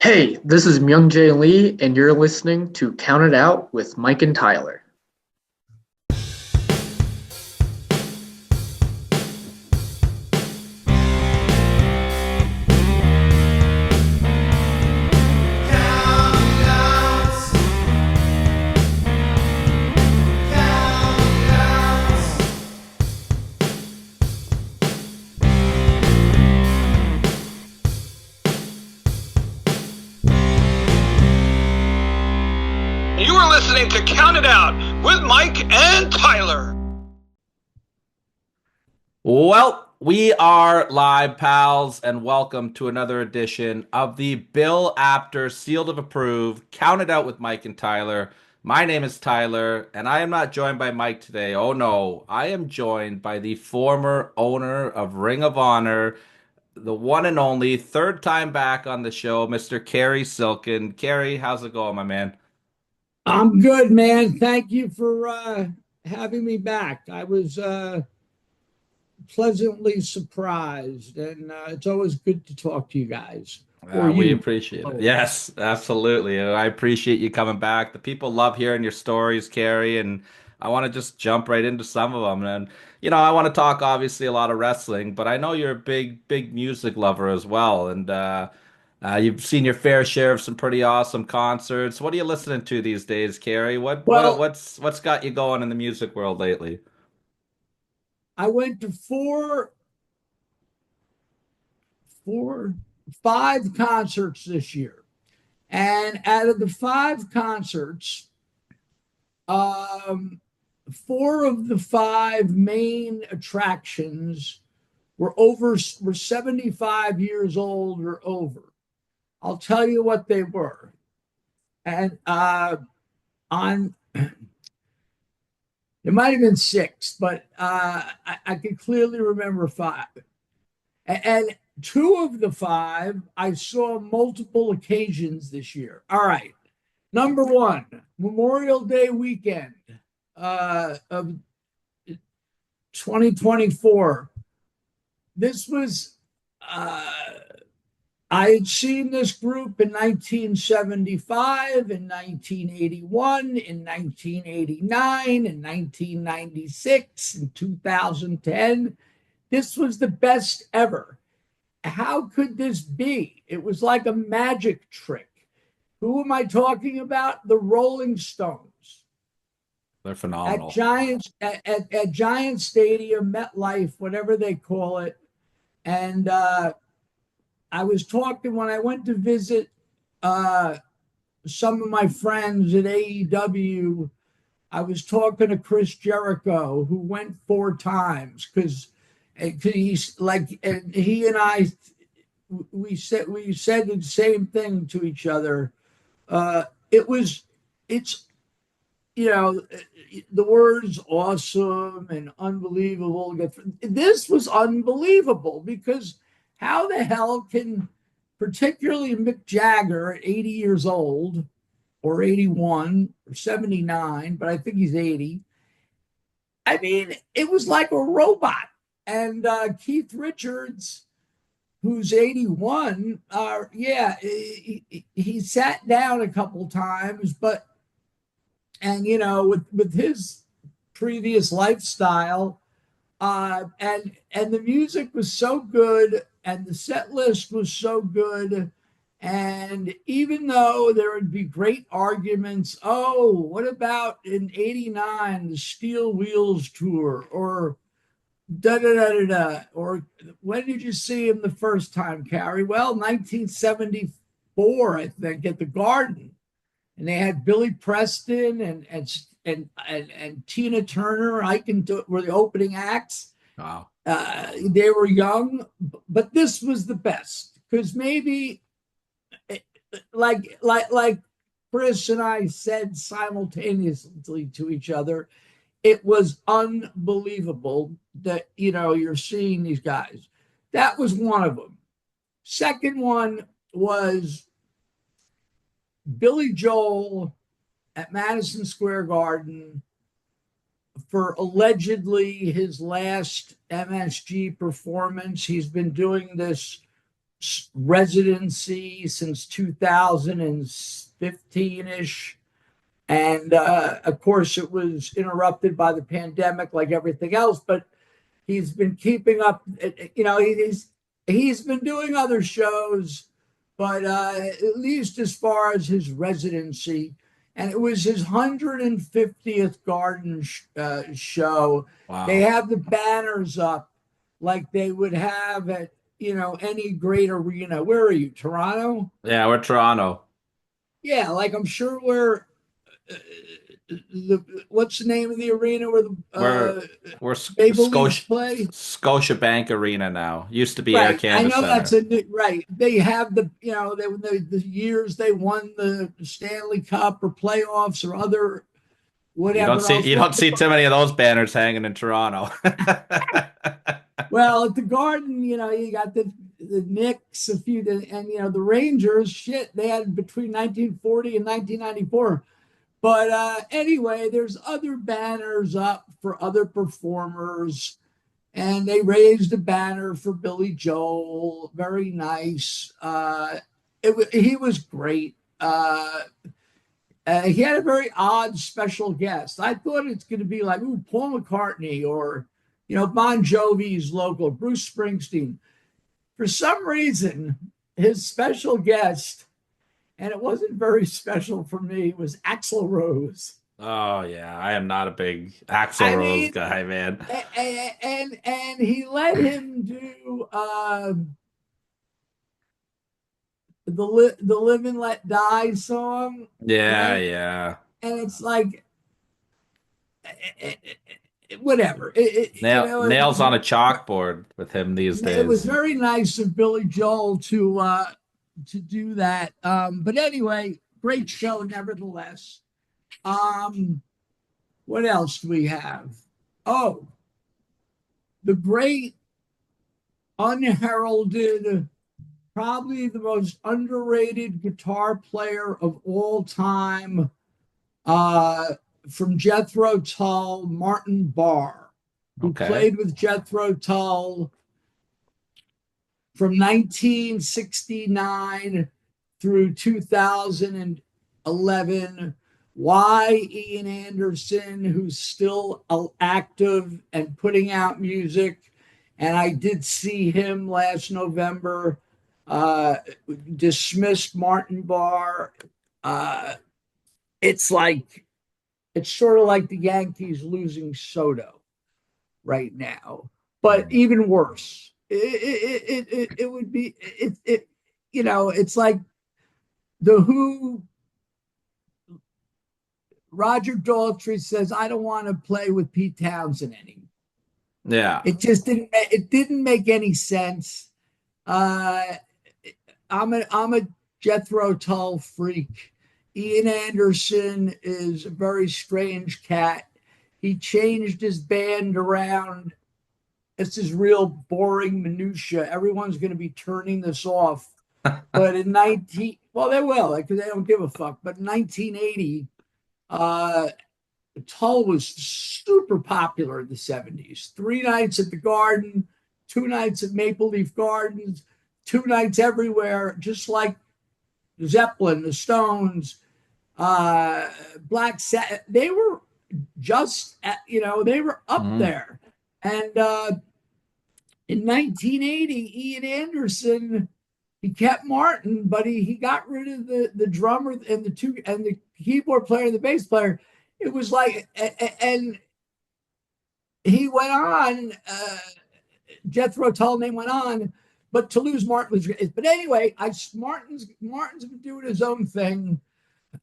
Hey, this is Myung Jae Lee, and you're listening to Count It Out with Mike and Tyler. You are listening to Count It Out with Mike and Tyler. Well, we are live, pals, and welcome to another edition of the Bill Apter Sealed of Approve Count It Out with Mike and Tyler. My name is Tyler, and I am not joined by Mike today. Oh no, I am joined by the former owner of Ring of Honor, the one and only third time back on the show, Mr. Cary Silkin. Cary, how's it going, my man? I'm good, man. Thank you for having me back. I was pleasantly surprised, and it's always good to talk to you guys. Or We you. appreciate it. Oh. Yes, absolutely. And I appreciate you coming back. The people love hearing your stories, Carrie, and I want to just jump right into some of them. And, I want to talk obviously a lot of wrestling, but I know you're a big music lover as well. And you've seen your fair share of some pretty awesome concerts. What are you listening to these days, Carrie? What what Well, what's what's got you going in the music world lately? I went to five concerts this year, and out of the five concerts, um, four of the five main attractions were 75 years old or over. I'll tell you what they were. And on it might have been six, but I can clearly remember five. And two of the five I saw multiple occasions this year. All right. Number one, Memorial Day weekend of 2024. This was I had seen this group in 1975, in 1981, in 1989, in 1996, in 2010. This was the best ever. How could this be? It was like a magic trick. Who am I talking about? The Rolling Stones. They're At phenomenal. Giant Stadium, MetLife, whatever they call it. And I was talking when I went to visit some of my friends at AEW. I was talking to Chris Jericho, who went four times because he's like, and he and I, we said the same thing to each other. It's the words awesome and unbelievable. This was unbelievable because how the hell can, particularly Mick Jagger at 80 years old, or 81 or 79, but I think he's 80. I mean, it was like a robot. And Keith Richards, who's 81, he sat down a couple times, and with his previous lifestyle, and the music was so good, and the set list was so good. And even though there would be great arguments, oh, what about in '89 the Steel Wheels tour, or da da da da da, or when did you see him the first time, Cary? Well, 1974, I think, at the Garden, and they had Billy Preston and Tina Turner. I can do it, were the opening acts. Wow. They were young, but this was the best because maybe like Chris and I said simultaneously to each other, it was unbelievable that you're seeing these guys. That was one of them. Second one was Billy Joel at Madison Square Garden for allegedly his last MSG performance. He's been doing this residency since 2015-ish. And of course, it was interrupted by the pandemic, like everything else. But he's been keeping up. He's been doing other shows, but at least as far as his residency, and it was his 150th Garden show. They Wow. have the banners up like they would have at any great arena. Where are you, Toronto? Yeah, we're Toronto. Yeah, like I'm sure we're what's the name of the arena where the We're we're Maple Leafs play? Scotia Bank Arena now. Used to be Air Right. I Canada know that's Center. a new, right. They have the years they won the Stanley Cup or playoffs or other whatever else. You don't see too many of those banners hanging in Toronto. Well, at the Garden, you got the Knicks, a few, and the Rangers. Shit, they had between 1940 and 1994. But anyway, there's other banners up for other performers, and they raised a banner for Billy Joel. Very nice. He was great. He had a very odd special guest. I thought it's going to be like Paul McCartney or Bon Jovi's local, Bruce Springsteen. For some reason, his special guest, and it wasn't very special for me, was Axl Rose. Oh yeah, I am not a big I Axl Rose mean, guy, man. and he let him do the Live and Let Die song, Yeah, right? yeah. And it's like whatever. Nails on a chalkboard with him these It was days. very nice of Billy Joel to do that. But anyway, great show nevertheless. What else do we have? Oh, the great unheralded, probably the most underrated guitar player of all time, from Jethro Tull, Martin Barr, who Okay. played with Jethro Tull from 1969 through 2011. Ian Anderson, who's still active and putting out music. And I did see him last November, dismissed Martin Barr. It's sort of like the Yankees losing Soto right now, but even worse. It would be it's like the Who. Roger Daltrey says, "I don't want to play with Pete Townsend anymore." Yeah. It didn't make any sense. I'm a Jethro Tull freak. Ian Anderson is a very strange cat. He changed his band around. This is real boring minutia. Everyone's going to be turning this off. But well, they will, because they don't give a fuck. But in 1980, Tull was super popular in the 70s. 3 nights at the Garden, 2 nights at Maple Leaf Gardens, 2 nights everywhere, just like Zeppelin, the Stones, Black Sabbath. They were they were up there. And in 1980, Ian Anderson, he kept Martin, but he got rid of the drummer and the keyboard player and the bass player. It was like, and he went on. Jethro Tull name went on, but to lose Martin was great. But anyway, Martin's been doing his own thing.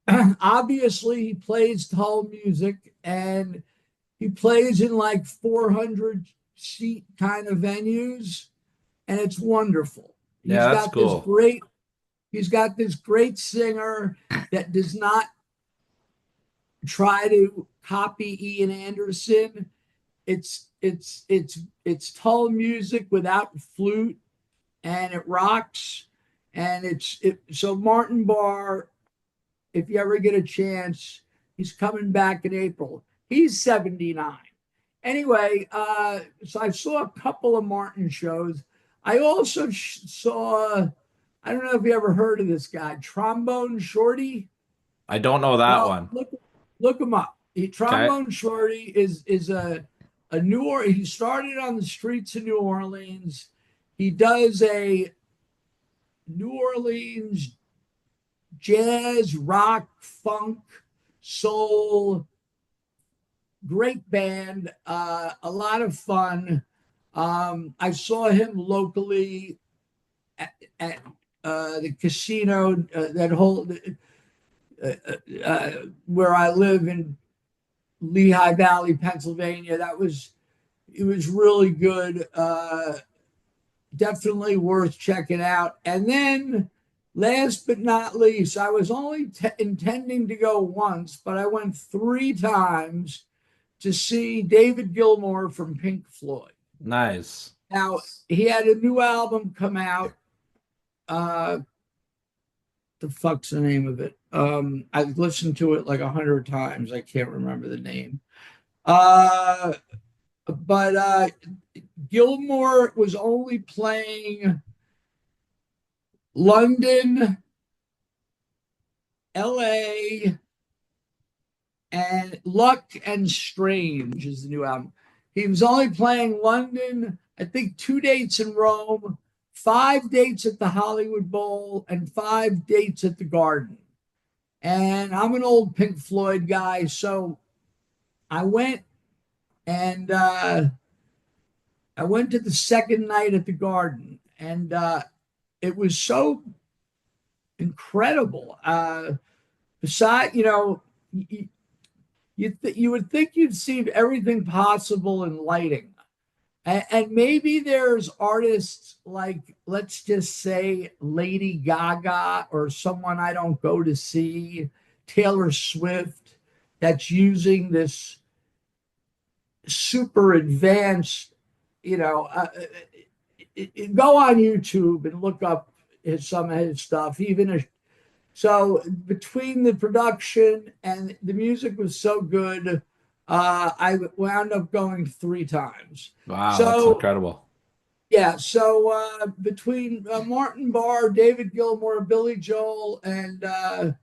Obviously, he plays Tull music, and he plays in like 400 seat kind of venues, and it's wonderful. Yeah, that's cool. He's got this great singer that does not try to copy Ian Anderson. It's Tull music without flute, and it rocks. And so Martin Barr, if you ever get a chance, he's coming back in April. He's 79. Anyway, so I saw a couple of Martin shows. I also saw, I don't know if you ever heard of this guy, Trombone Shorty. I don't know that Well, one. look him up. Okay. Trombone Shorty is a New Orleans. He started on the streets of New Orleans. He does a New Orleans jazz, rock, funk, soul. Great band, a lot of fun. I saw him locally at the casino, that whole where I live in Lehigh Valley, Pennsylvania. It was really good. Definitely worth checking out. And then, last but not least, I was only intending to go once, but I went three times to see David Gilmour from Pink Floyd. Nice. Now, he had a new album come out. Uh, the fuck's the name of it? I've listened to it like 100 times. I can't remember the name. Uh, but Gilmour was only playing London, LA, and Luck and Strange is the new album. He was only playing London, I think 2 dates in Rome, 5 dates at the Hollywood Bowl, and 5 dates at the Garden. And I'm an old Pink Floyd guy, so I went and I went to the second night at the Garden, and it was so incredible. Besides, you would think you'd seen everything possible in lighting. And maybe there's artists like, let's just say, Lady Gaga or someone I don't go to see, Taylor Swift, that's using this super advanced, you know, go on YouTube and look up some of his stuff. So between the production and the music was so good, I wound up going three times. Wow, that's So incredible. yeah, so between Martin Barr, David Gilmour, Billy Joel, and the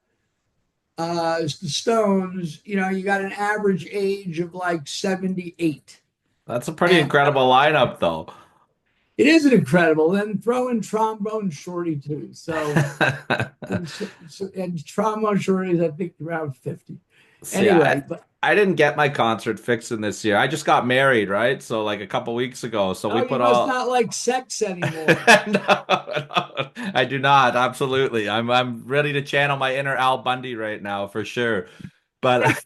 Stones, you got an average age of like 78. That's a pretty And incredible lineup, though. it is an incredible. Then throw in Trombone Shorty too. And Trombone Shorty is, I think, around 50. See, Anyway, but I didn't get my concert fixing this year. I just got married, right? So like a couple weeks ago. So we oh, you put must all not like sex anymore. no, no, I do not. Absolutely. I'm ready to channel my inner Al Bundy right now for sure. But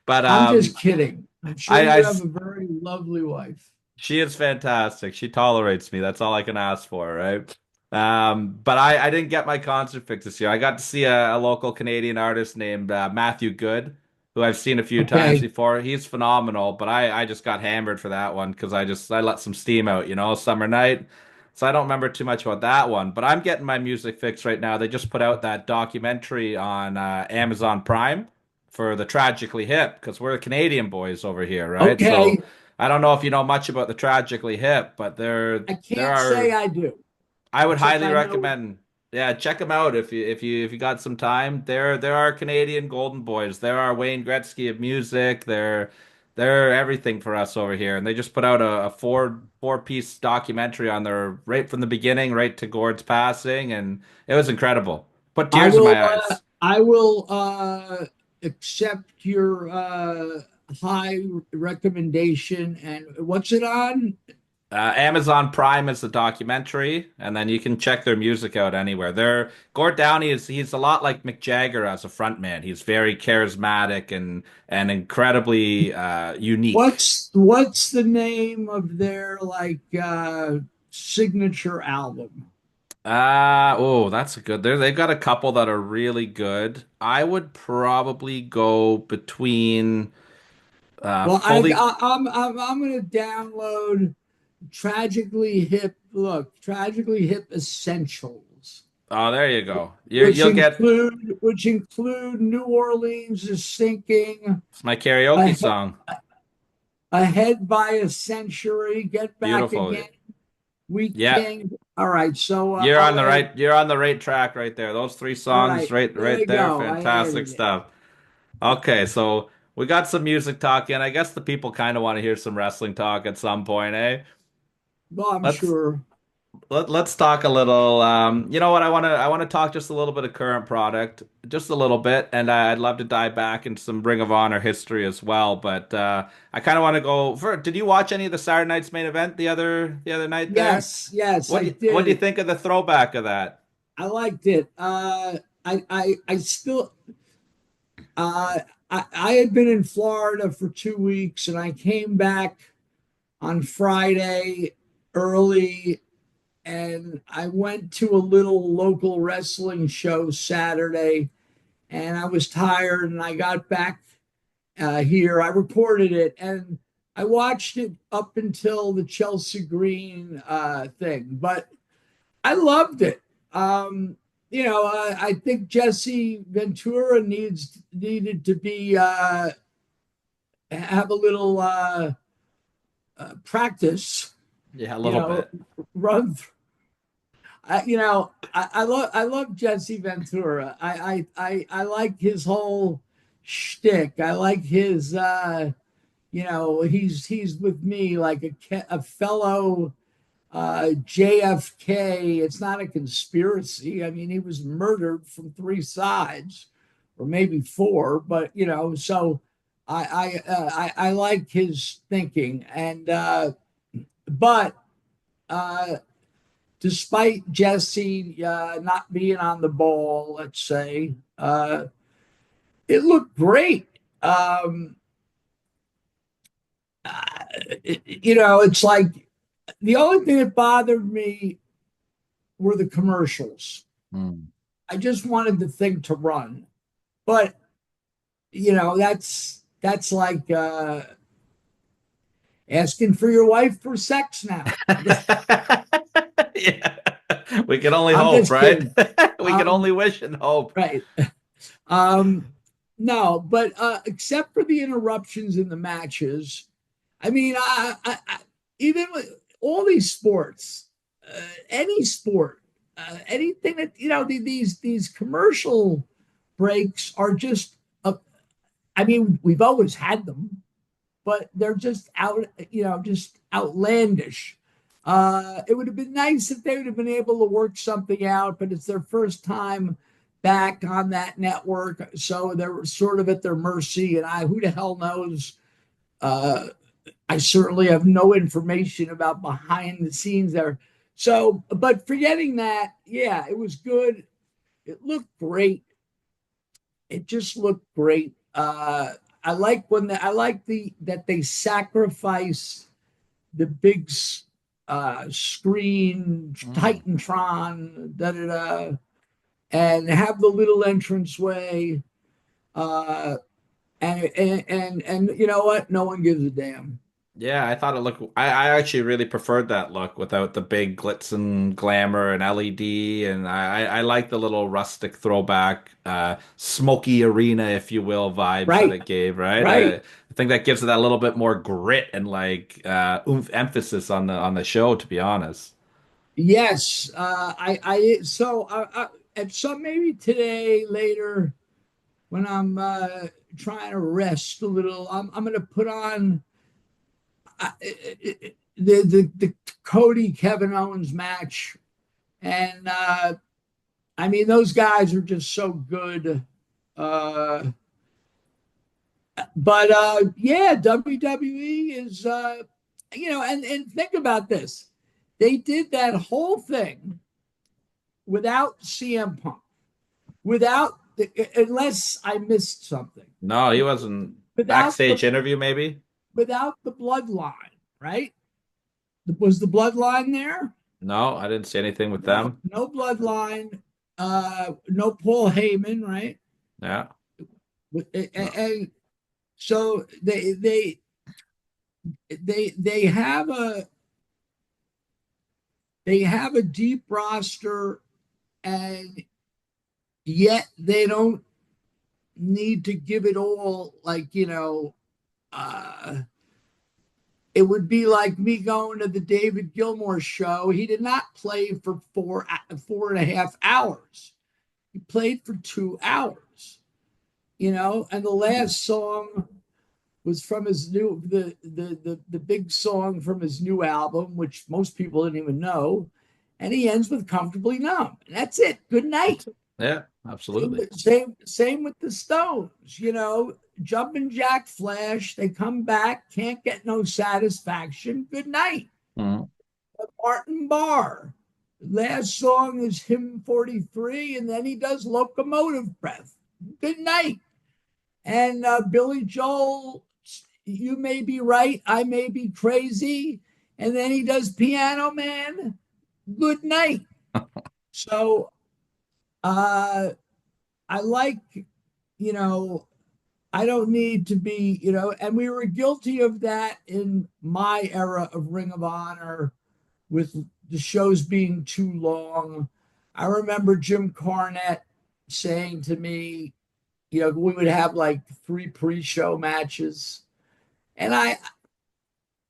but I'm just kidding. I'm sure I you have a very lovely wife. she is fantastic. She tolerates me. That's all I can ask for, right? But I didn't get my concert fix this year. I got to see a local Canadian artist named Matthew Good, who I've seen a few times Okay. before. He's phenomenal, but I just got hammered for that one because I let some steam out, summer night. So I don't remember too much about that one. But I'm getting my music fix right now. They just put out that documentary on Amazon Prime for the Tragically Hip because we're Canadian boys over here, right? So Okay. I don't know if you know much about the Tragically Hip, but I there can't say are I do, I would except highly I know. recommend. Yeah, check them out if you got some time. There are Canadian Golden Boys. There are Wayne Gretzky of music. They're everything for us over here. And they just put out a four piece documentary on their right from the beginning right to Gord's passing, and it was incredible. Put I tears in will. my eyes. I will accept your high recommendation. And what's it on? Amazon Prime is the documentary, and then you can check their music out anywhere. Gord Downie he's a lot like Mick Jagger as a frontman. He's very charismatic and incredibly unique. What's the name of their like signature album? Oh, that's a good. They've got a couple that are really good. I would probably go between Well, fully. I'm gonna download Tragically Hip Essentials, Oh, there you go. You'll get. which include New Orleans is Sinking, It's my karaoke song. Ahead by a Century, Get Back Beautiful. Again, We Yeah, King. All right, so you're on I'll the add. right. You're on the right track right there. Those three All songs, right, there right you there, go. I fantastic added it. stuff. Okay, so we got some music talk in. I guess the people kind of want to hear some wrestling talk at some point, eh? Well, I'm Let's sure. let's talk a little. You know what? I want to talk just a little bit of current product, just a little bit, and I'd love to dive back into some Ring of Honor history as well. But I kind of want to go for. Did you watch any of the Saturday night's main event the other night there? Yes, yes, I What do you did. think of the throwback of that? I liked it. I still uh I had been in Florida for 2 weeks and I came back on Friday early and I went to a little local wrestling show Saturday and I was tired and I got back here. I recorded it and I watched it up until the Chelsea Green thing, but I loved it. I think Jesse Ventura needed to be have a little practice. Yeah, a You little know, bit. run. I love Jesse Ventura. I like his whole shtick. I like his. He's with me like a fellow JFK. It's not a conspiracy. I mean, he was murdered from three sides, or maybe four. But so I like his thinking, and but uh, despite Jesse not being on the ball, let's say, it looked great. Um, it's like the only thing that bothered me were the commercials. Hmm. I just wanted the thing to run. But that's like asking for your wife for sex now. Yeah. We can only I'm hope, just right? kidding. We can Um, only wish and hope. right. Um, no, but except for the interruptions in the matches, I mean, even with all these sports, any sport, anything that these commercial breaks are just. I mean, we've always had them, but they're just just outlandish. It would have been nice if they would have been able to work something out, but it's their first time back on that network, so they're sort of at their mercy. And who the hell knows? Uh, I certainly have no information about behind the scenes there. So, but forgetting that, yeah, it was good. It looked great. It just looked great. I like that they sacrifice the big screen Mm. Titantron and have the little entranceway. Uh, and you know what? No one gives a damn. Yeah, I thought it looked. I actually really preferred that look without the big glitz and glamour and LED, and I like the little rustic throwback, smoky arena, if you will, vibes that Right, it gave. Right, right. I think that gives it that little bit more grit and like oomph emphasis on the show. To be honest. Yes. And so maybe today later when I'm trying to rest a little, I'm going to put on the Cody Kevin Owens match, and I mean those guys are just so good. Uh, but yeah, WWE is and think about this: they did that whole thing without CM Punk, without unless I missed something, No, he wasn't without the backstage interview. Maybe. bloodline, right? Was the bloodline there? No, I didn't see anything with No, them. no bloodline. No Paul Heyman, right? Yeah. No. And so they have a deep roster, and yet they don't need to give it all. Like uh, it would be like me going to the David Gilmour show. He did not play for 4.5 hours. He played for 2 hours, and the last song was from his new the big song from his new album, which most people didn't even know. And he ends with Comfortably Numb. And that's it. Good night. Yeah, absolutely. Same with the Stones, Jumpin' Jack Flash, they come back, can't get no satisfaction. Good night. Mhm. Martin Barr. Last song is hymn 43, and then he does Locomotive Breath. Good night. And Billy Joel, you may be right, I may be crazy. And then he does Piano Man. Good night. So I like, you know, I don't need to be, and we were guilty of that in my era of Ring of Honor with the shows being too long. I remember Jim Cornette saying to me, we would have like 3 pre-show matches. And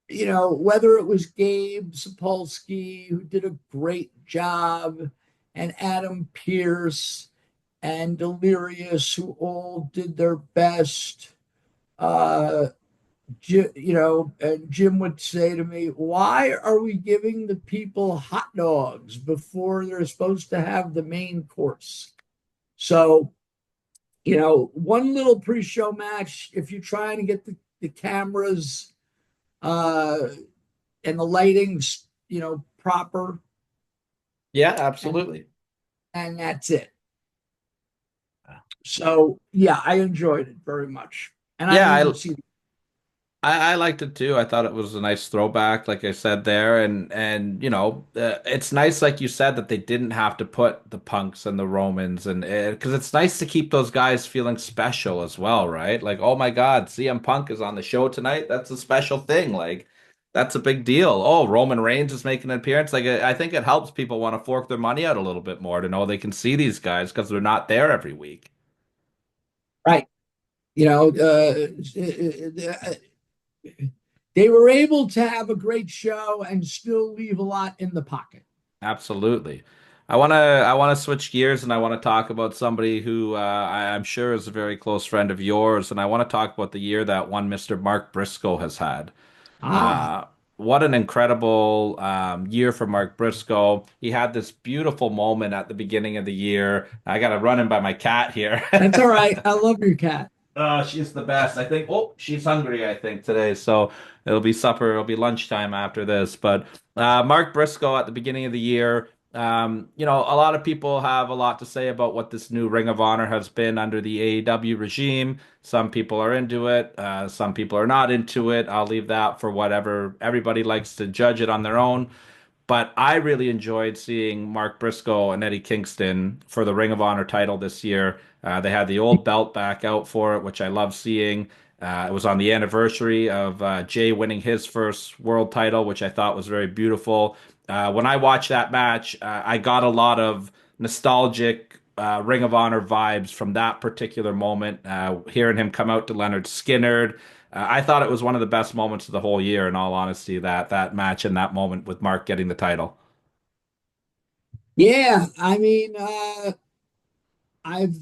whether it was Gabe Sapolsky, who did a great job, and Adam Pearce and Delirious, who all did their best. Uh, and Jim would say to me, "Why are we giving the people hot dogs before they're supposed to have the main course?" So, one little pre-show match, if you're trying to get the cameras uh, and the lighting's, proper, Yeah, and, absolutely. and that's it. So, yeah, I enjoyed it very much. And I Yeah, didn't I even see. I liked it too. I thought it was a nice throwback, like I said there, and it's nice, like you said, that they didn't have to put the Punks and the Romans, and because it's nice to keep those guys feeling special as well, right? Like, oh my God, CM Punk is on the show tonight. That's a special thing. Like, that's a big deal. Oh, Roman Reigns is making an appearance. Like, I think it helps people want to fork their money out a little bit more to know they can see these guys because they're not there every week. Right. They were able to have a great show and still leave a lot in the pocket. Absolutely. I wanna switch gears and I want to talk about somebody who I'm sure is a very close friend of yours, and I want to talk about the year that one Mr. Mark Briscoe has had. Ah, Uh, what an incredible year for Mark Briscoe. He had this beautiful moment at the beginning of the year. I got to run in by my cat here. that's all right. I love your cat. Oh, she's the best. I think. Oh, she's hungry, I think, today. So it'll be supper. It'll be lunchtime after this. But Mark Briscoe at the beginning of the year, a lot of people have a lot to say about what this new Ring of Honor has been under the AEW regime. Some people are into it. Some people are not into it. I'll leave that for whatever. Everybody likes to judge it on their own. But I really enjoyed seeing Mark Briscoe and Eddie Kingston for the Ring of Honor title this year. They had the old belt back out for it, which I love seeing. It was on the anniversary of Jay winning his first world title, which I thought was very beautiful. When I watched that match, I got a lot of nostalgic Ring of Honor vibes from that particular moment. Hearing him come out to Leonard Skinner, I thought it was one of the best moments of the whole year, in all honesty, that match and that moment with Mark getting the title. Yeah, I mean, I've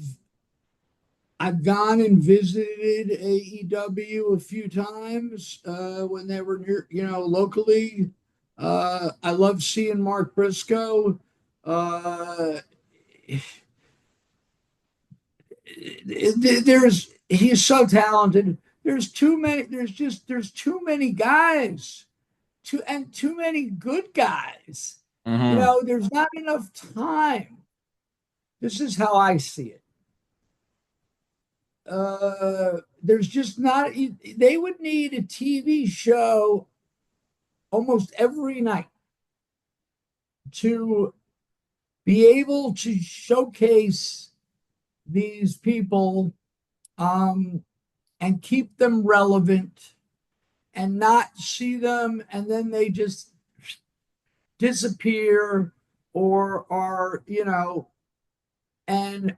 I've gone and visited AEW a few times when they were near, locally. I love seeing Mark Briscoe. Uh, he's so talented. There's too many guys, too many good guys. Hmm. There's not enough time. This is how I see it. There's just not. They would need a TV show almost every night to be able to showcase these people, um, and keep them relevant and not see them and then they just disappear or are, and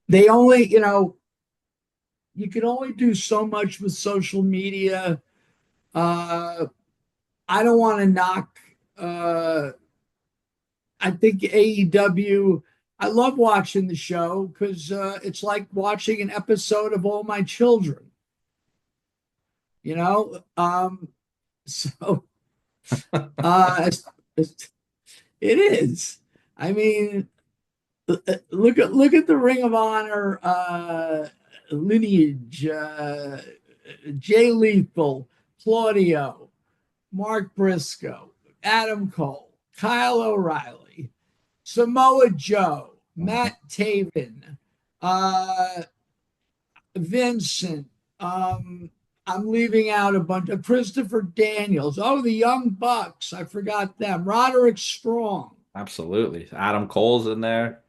they only, you can only do so much with social media. Uh, I don't want to knock. Uh, I think AEW. I love watching the show because it's like watching an episode of All My Children. You know, so it's, it is. I mean, look at the Ring of Honor lineage. Jay Lethal, Claudio, Mark Briscoe, Adam Cole, Kyle O'Reilly, Samoa Joe, Matt Taven, uh, Vincent. I'm leaving out a bunch of Christopher Daniels. Oh, the Young Bucks. I forgot them. Roderick Strong. Absolutely. Adam Cole's in there.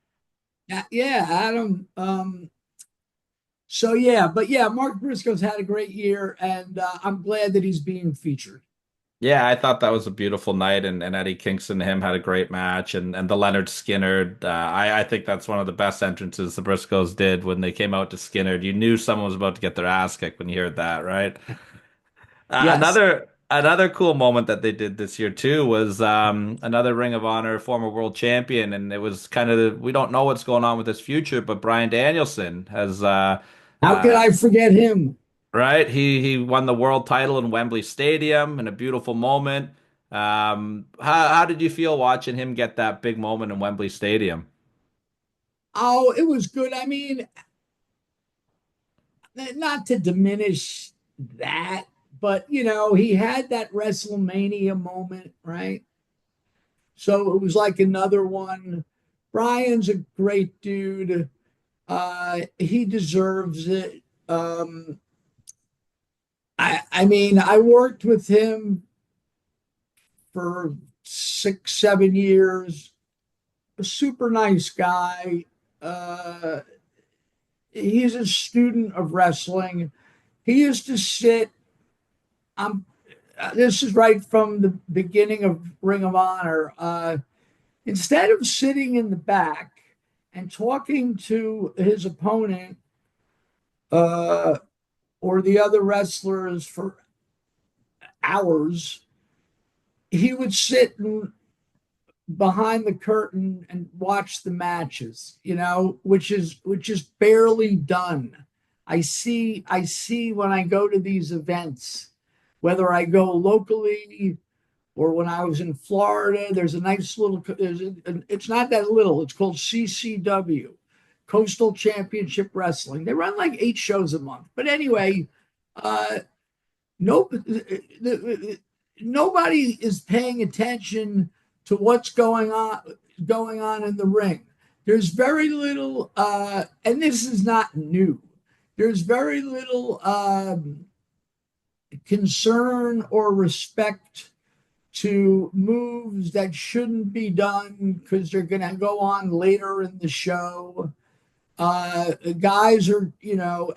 Yeah, Adam. So yeah, but yeah, Mark Briscoe's had a great year, and I'm glad that he's being featured. Yeah, I thought that was a beautiful night, and Eddie Kingston and him had a great match, and the Leonard Skinner. I think that's one of the best entrances the Briscoes did when they came out to Skinner. You knew someone was about to get their ass kicked when you heard that, right? Yes. Another cool moment that they did this year too was another Ring of Honor former world champion, and it was kind of we don't know what's going on with his future, but Bryan Danielson has How could uh, I forget him? right? He won the world title in Wembley Stadium in a beautiful moment. How did you feel watching him get that big moment in Wembley Stadium? Oh, it was good. I mean, not to diminish that, but he had that WrestleMania moment, right? So it was like another one. Brian's a great dude. He deserves it. I mean, I worked with him for 6, 7 years. A super nice guy. Uh, he's a student of wrestling. He used to sit. I'm. This is right from the beginning of Ring of Honor. Instead of sitting in the back and talking to his opponent uh, or the other wrestlers for hours, he would sit behind the curtain and watch the matches, which is barely done. I see when I go to these events, whether I go locally or when I was in Florida, there's a nice little, it's not that little, it's called CCW, Coastal Championship Wrestling. They run like 8 shows a month. But anyway, uh, no, nobody is paying attention to what's going on in the ring. There's very little, and this is not new. There's very little concern or respect to moves that shouldn't be done because they're going to go on later in the show. Guys are,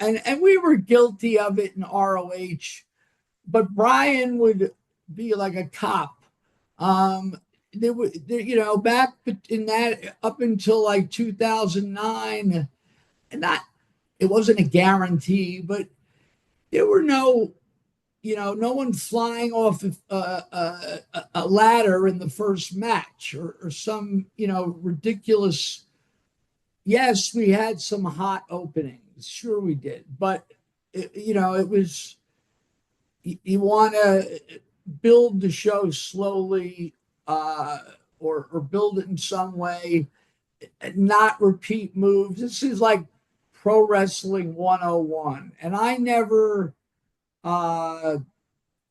and we were guilty of it in ROH, but Brian would be like a cop. Back in that up until like 2009, and not it wasn't a guarantee, but there were no one flying off a ladder in the first match or some ridiculous. Yes, we had some hot openings, sure we did, but it was you want to build the show slowly, or build it in some way, not repeat moves. This is like pro wrestling 101. And uh,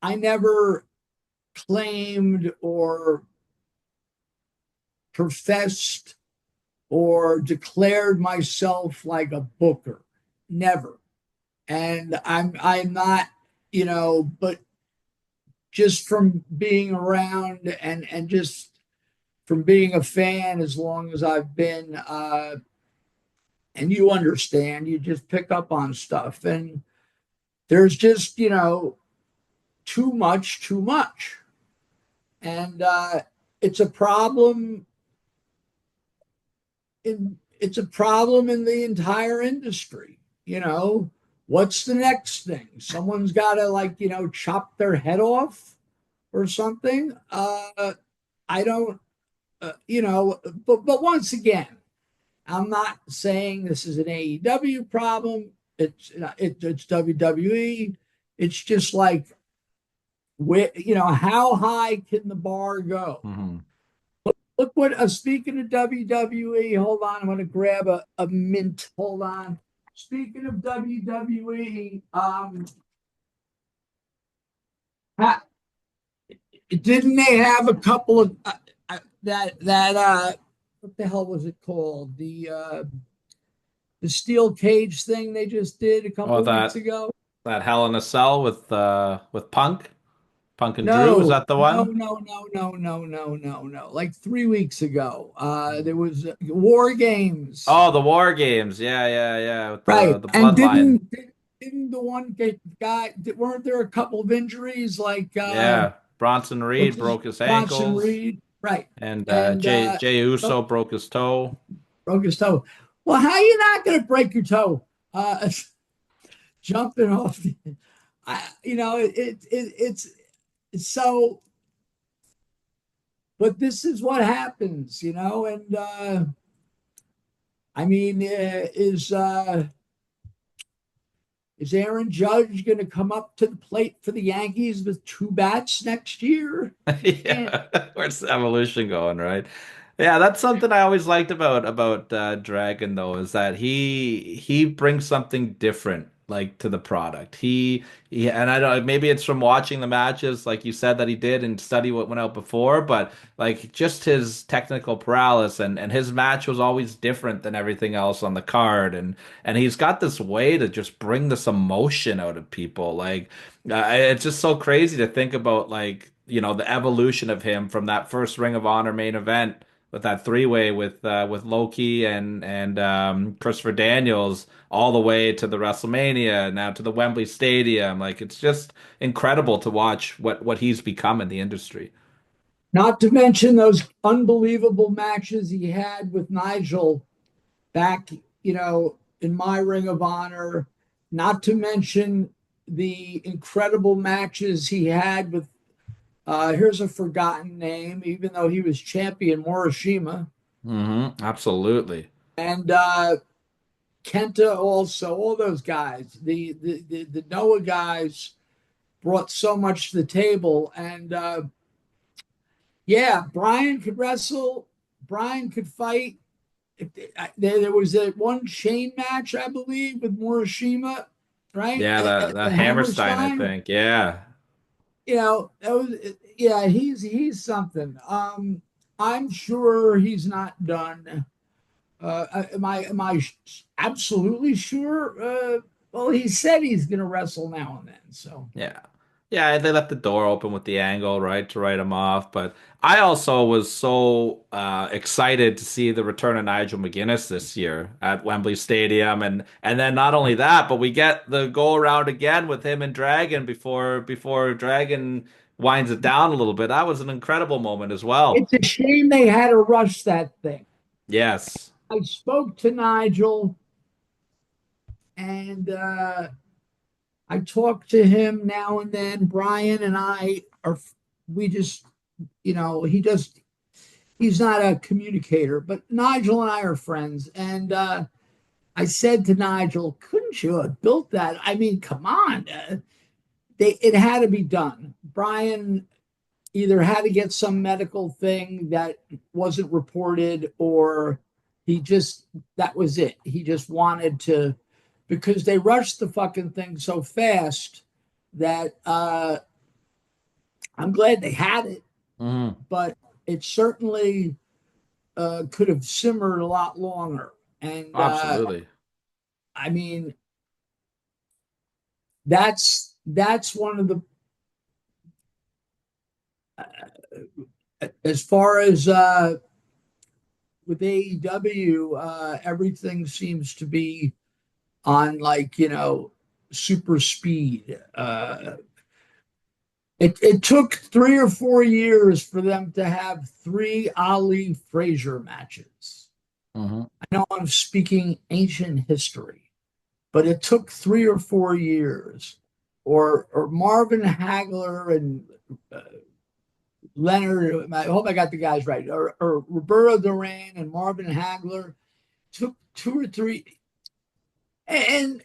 I never claimed or professed or declared myself like a booker. Never. And I'm not, but just from being around and just from being a fan as long as I've been, and you understand, you just pick up on stuff. And there's just, too much. And it's a problem it's a problem in the entire industry. What's the next thing? Someone's got to, like, chop their head off or something. I don't, but once again, I'm not saying this is an AEW problem. It's WWE. It's just like, how high can the bar go? Mm-hmm. Look what, speaking of WWE, hold on, I'm going to grab a mint. Hold on. Speaking of WWE, didn't they have a couple of what the hell was it called? The steel cage thing they just did a Oh, couple of weeks ago. that Hell in a Cell with Punk and Drew. Is No, that the no, one? no, no, no, no, no, no, no. Like 3 weeks ago, there was War Games, Oh, the War Games. Yeah, yeah, yeah. With right? the And Bloodline. didn't the one guy? Weren't there a couple of injuries? Like Yeah, Bronson what's Reed his broke his Bronson ankles, Reed, right? and And Jay Uso broke his toe. broke his toe. Well, how are you not going to break your toe? Jumping off, it's so. But this is what happens, and I mean, is Aaron Judge going to come up to the plate for the Yankees with two bats next year? And Yeah, where's the evolution going, right? Yeah, that's something I always liked about Dragon though, is that he brings something different like to the product. He and I don't maybe it's from watching the matches like you said that he did and study what went out before, but like just his technical prowess and his match was always different than everything else on the card and he's got this way to just bring this emotion out of people. Like it's just so crazy to think about like, the evolution of him from that first Ring of Honor main event with that three-way with Loki and Christopher Daniels all the way to the WrestleMania, now to the Wembley Stadium. Like it's just incredible to watch what he's become in the industry. not to mention those unbelievable matches he had with Nigel back, in my Ring of Honor. Not to mention the incredible matches he had with, here's a forgotten name, even though he was champion, Morishima. Absolutely. And Kenta also, all those guys, the Noah guys brought so much to the table. And yeah, Brian could wrestle, Brian could fight. There was that one chain match, I believe, with Morishima, right? Yeah, At the the Hammerstein, I Hammerstein. think. Yeah. That was, yeah, he's something. I'm sure he's not done. Am I absolutely sure? Well, he said he's going to wrestle now and then. So Yeah. Yeah, they left the door open with the angle, right, to write him off. But I also was so excited to see the return of Nigel McGuinness this year at Wembley Stadium, and then not only that, but we get the go around again with him and Dragon before Dragon winds it down a little bit. That was an incredible moment as well. it's a shame they had to rush that thing. Yes. I spoke to Nigel, and I talk to him now and then. Brian and I are, we just, he's not a communicator, but Nigel and I are friends. And I said to Nigel, couldn't you have built that? I mean, come on. It had to be done. Brian either had to get some medical thing that wasn't reported, or that was it. He just wanted to, because they rushed the fucking thing so fast that I'm glad they had it, Hmm. but it certainly could have simmered a lot longer. And Absolutely. I mean, that's one of the, as far as with AEW, everything seems to be on, like, super speed. It took 3 or 4 years for them to have three Ali Frazier matches. Hmm. I know I'm speaking ancient history. but it took 3 or 4 years. Or Marvin Hagler and Leonard, I hope I got the guys right, or Roberto Duran and Marvin Hagler took 2 or 3, and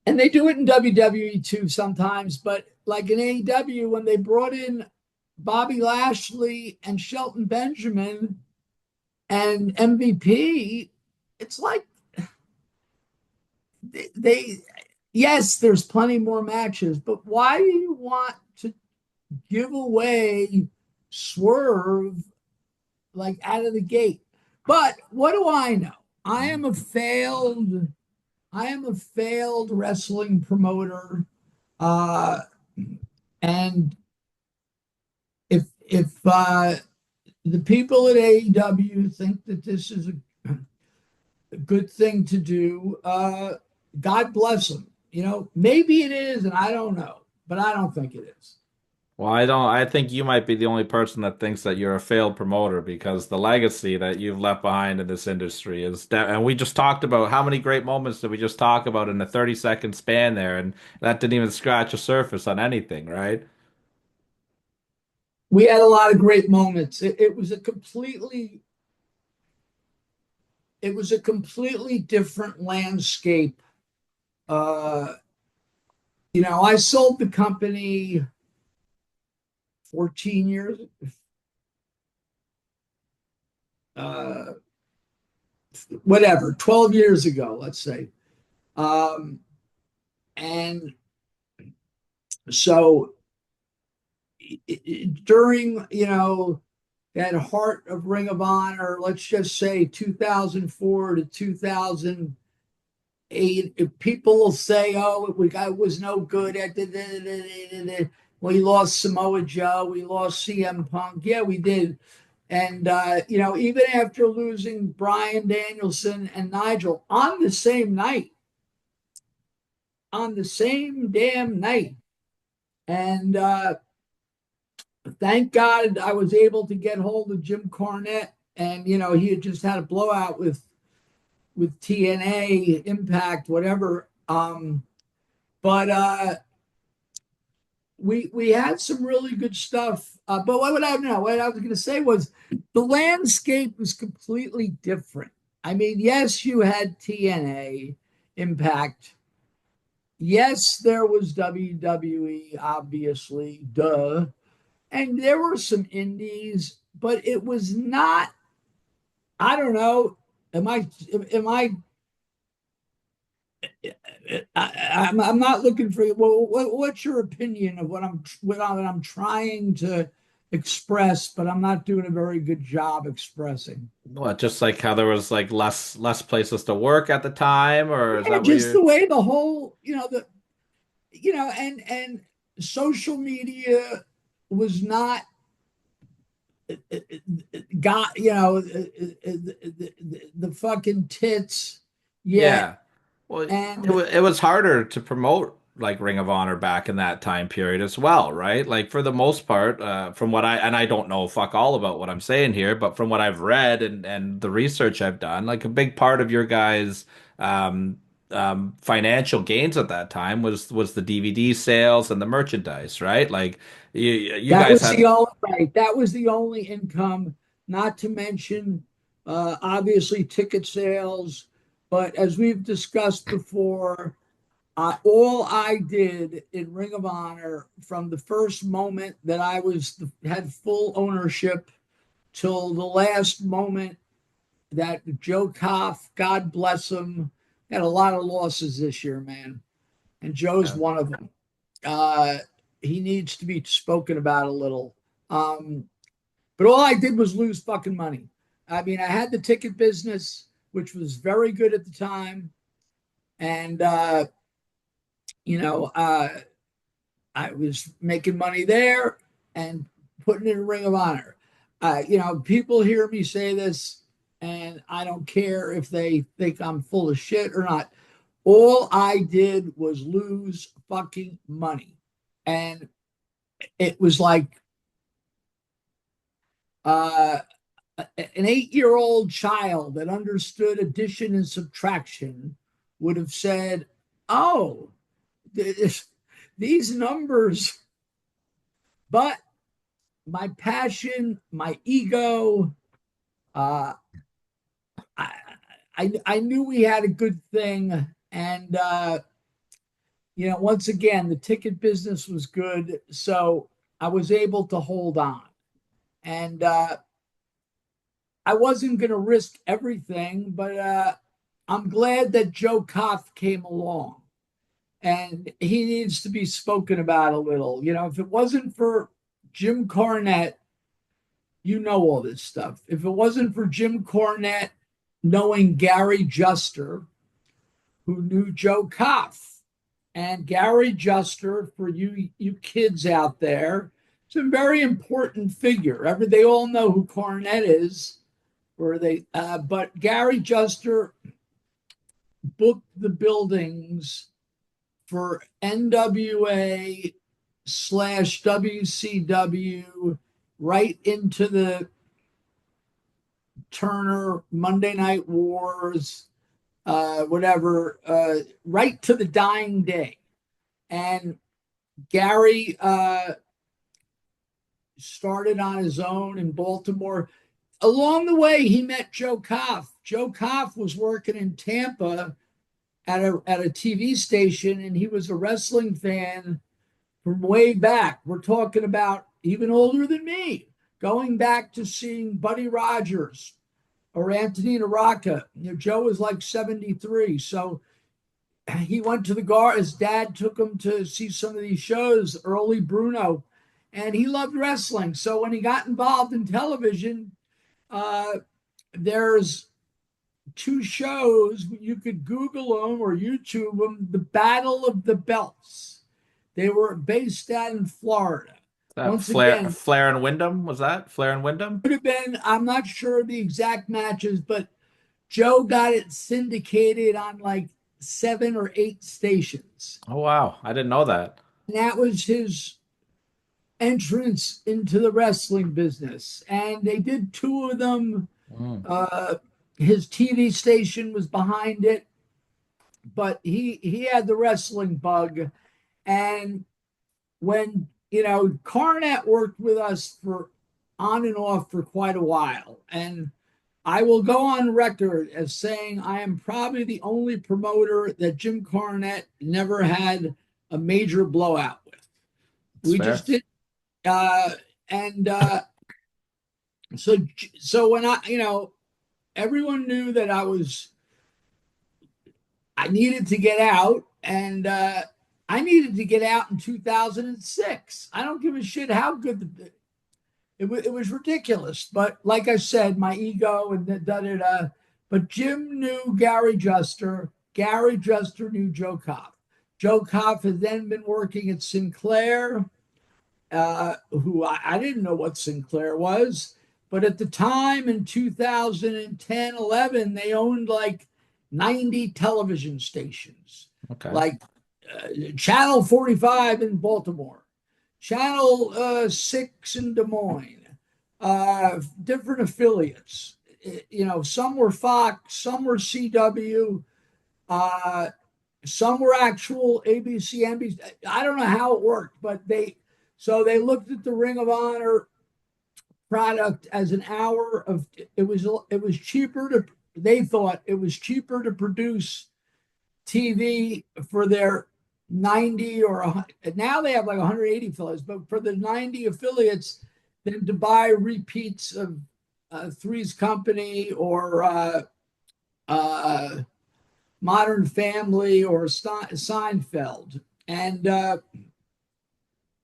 and they do it in WWE too sometimes, but like in AEW, when they brought in Bobby Lashley and Shelton Benjamin and MVP, it's like they yes, there's plenty more matches, but why do you want to give away Swerve like out of the gate? But what do I know? I am a failed I am a failed wrestling promoter. Uh, and if the people at AEW think that this is a good thing to do, God bless them. Maybe it is, and I don't know, but I don't think it is. Well, I think you might be the only person that thinks that you're a failed promoter because the legacy that you've left behind in this industry is that, and we just talked about how many great moments did we just talk about in a 30-second span there, and that didn't even scratch the surface on anything, right? We had a lot of great moments. It was a completely different landscape. Uh, I sold the company 14 years, uh, whatever, 12 years ago, let's say. Um, and so during, that heart of Ring of Honor, let's just say 2004 to 2008, if people will say, oh, it was no good. We lost Samoa Joe. We lost CM Punk. Yeah, we did. And, even after losing Bryan Danielson and Nigel on the same night, on the same damn night. And thank God I was able to get hold of Jim Cornette. And, he had just had a blowout with TNA, Impact, whatever. But we had some really good stuff. But what I was going to say was the landscape was completely different. I mean, yes, you had TNA, Impact. Yes, there was WWE, obviously, duh. And there were some indies, but it was not, I don't know. I'm not looking for, well, what's your opinion of what I'm trying to express, but I'm not doing a very good job expressing. What, just like how there was like less places to work at the time, or is Yeah, that what just you're? the way the whole, and social media was not got, the fucking tits yet. Yeah. Well, And it was harder to promote like Ring of Honor back in that time period as well, right? Like for the most part, from what I don't know fuck all about what I'm saying here, but from what I've read and the research I've done, like a big part of your guys' um, financial gains at that time was the DVD sales and the merchandise, right? Like you that guys was had. the only right. That was the only income, not to mention obviously ticket sales. But as we've discussed before, all I did in Ring of Honor from the first moment that had full ownership till the last moment that Joe Koff, God bless him, had a lot of losses this year, man, and Joe's Yeah. one of them. Uh, he needs to be spoken about a little. Um, but all I did was lose fucking money. I mean, I had the ticket business, which was very good at the time, and you know, uh, I was making money there and putting in a Ring of Honor. People hear me say this, and I don't care if they think I'm full of shit or not. All I did was lose fucking money. And it was like uh, an 8-year-old child that understood addition and subtraction would have said, oh, these numbers, but my passion, my ego, uh, I knew we had a good thing. And, once again, the ticket business was good. So I was able to hold on. And I wasn't going to risk everything, but I'm glad that Joe Koff came along. And he needs to be spoken about a little. If it wasn't for Jim Cornette, all this stuff. If it wasn't for Jim Cornette knowing Gary Juster, who knew Joe Koff, and Gary Juster, for you kids out there, it's a very important figure. They all know who Cornette is, but Gary Juster booked the buildings for NWA / WCW right into the Turner Monday Night Wars, right to the dying day. And Gary started on his own in Baltimore. Along the way, he met Joe Koff. Joe Koff was working in Tampa at a TV station, and he was a wrestling fan from way back. We're talking about even older than me, going back to seeing Buddy Rogers or Antonina Rocca. Joe was like 73. So he went to the Garden. His dad took him to see some of these shows, early Bruno, and he loved wrestling. So when he got involved in television, there's 2 shows, you could Google them or YouTube them, the Battle of the Belts. They were based out in Florida. Once again, Flair and Wyndham, was that? Flair and Wyndham? Could have been, I'm not sure the exact matches, but Joe got it syndicated on like 7 or 8 stations. Oh, wow. I didn't know that. And that was his entrance into the wrestling business. And they did 2 of them. His TV station was behind it, but he had the wrestling bug. And when, Cornette worked with us for on and off for quite a while. And I will go on record as saying I am probably the only promoter that Jim Cornette never had a major blowout with. We just did. So when everyone knew that I needed to get out, and I needed to get out in 2006. I don't give a shit how good it was ridiculous. But like I said, my ego and da-da-da. But Jim knew Gary Juster. Gary Juster knew Joe Koff. Joe Koff had then been working at Sinclair, who I didn't know what Sinclair was. But at the time in 2010, 11, they owned like 90 television stations. Okay. Like Channel 45 in Baltimore, Channel 6 in Des Moines, different affiliates. Some were Fox, some were CW, some were actual ABC, NBC. I don't know how it worked, but they looked at the Ring of Honor product as an hour of it was cheaper to they thought it was cheaper to produce TV for their 90 or now they have like 180 affiliates, but for the 90 affiliates than to buy repeats of Three's Company or Modern Family or Seinfeld. And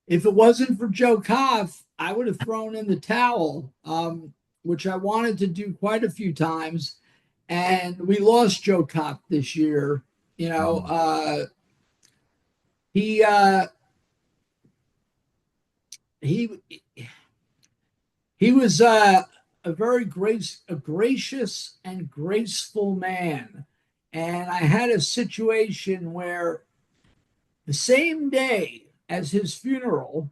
if it wasn't for Joe Koff, I would have thrown in the towel, which I wanted to do quite a few times. And we lost Joe Koff this year. He was a very gracious and graceful man. And I had a situation where the same day as his funeral,